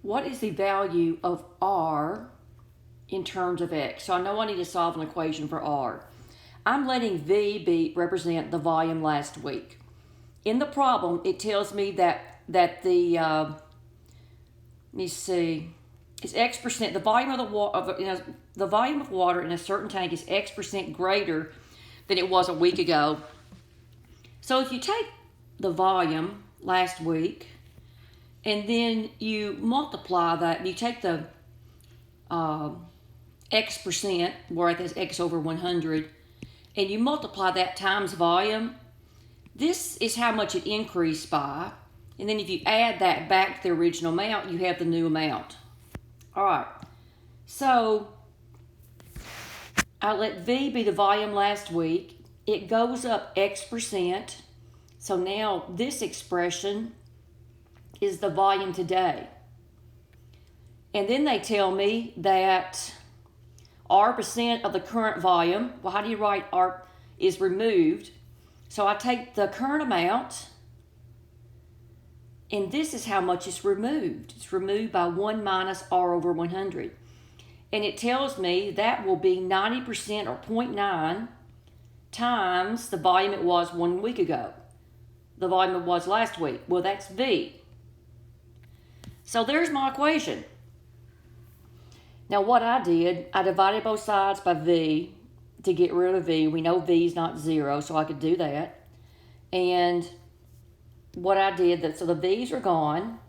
what is the value of R in terms of X? So I know I need to solve an equation for R. I'm letting V represent the volume last week. In the problem, it tells me that the, let me see, it's X%, the volume of the volume of water in a certain tank is X% greater than it was a week ago. So if you take the volume last week and then you multiply that, you take the X%, where that's X over 100, and you multiply that times volume, this is how much it increased by. And then if you add that back to the original amount, you have the new amount. All right, so I let V be the volume last week. It goes up X%. So now this expression is the volume today. And then they tell me that R% of the current volume, well, how do you write R, is removed. So I take the current amount, and this is how much it's removed. It's removed by 1 minus R over 100. And it tells me that will be 90% or 0.9 times the volume it was 1 week ago. The volume it was last week. Well, that's V. So there's my equation. Now what I did, I divided both sides by V to get rid of V. We know V is not 0, so I could do that. And what I did, so the V's are gone,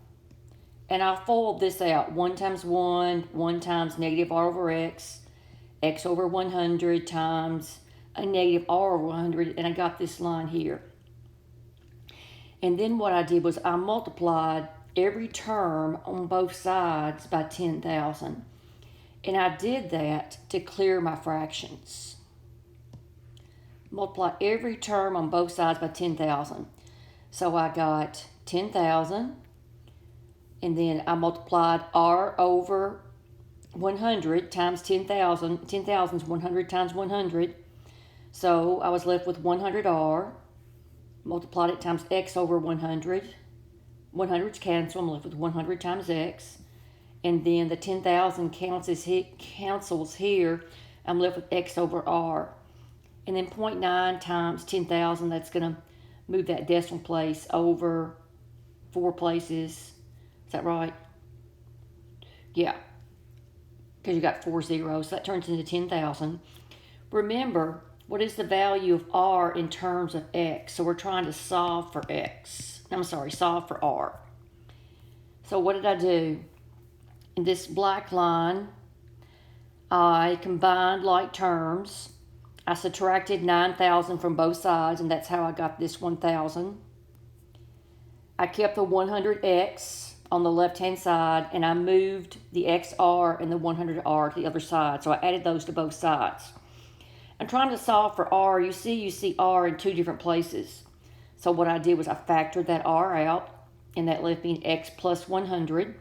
and I foiled this out. 1 times 1, 1 times negative R over X, X over 100 times a negative R over 100, and I got this line here. And then what I did was I multiplied every term on both sides by 10,000. And I did that to clear my fractions. Multiply every term on both sides by 10,000. So I got 10,000, and then I multiplied R over 100 times 10,000. 10,000 is 100 times 100. So I was left with 100R. Multiplied it times X over 100. 100's cancel. I'm left with 100 times X. And then the 10,000 cancels here. I'm left with X over R. And then 0.9 times 10,000, that's going to move that decimal place over 4 places. Is that right? Yeah. Because you got 4 zeros. So that turns into 10,000. Remember, what is the value of R in terms of X? So we're trying to solve for X. Solve for R. So what did I do? In this black line, I combined like terms. I subtracted 9,000 from both sides, and that's how I got this 1,000. I kept the 100X on the left-hand side, and I moved the XR and the 100R to the other side. So I added those to both sides. I'm trying to solve for R. You see R in 2 different places. So what I did was I factored that R out, and that left me X plus 100.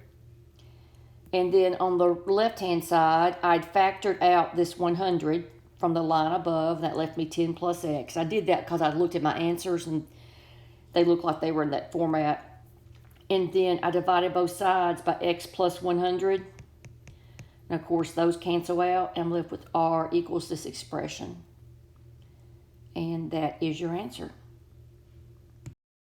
And then on the left-hand side, I'd factored out this 100 from the line above. That left me 10 plus X. I did that because I looked at my answers, and they looked like they were in that format. And then I divided both sides by X plus 100. And of course, those cancel out, and I'm left with R equals this expression. And that is your answer.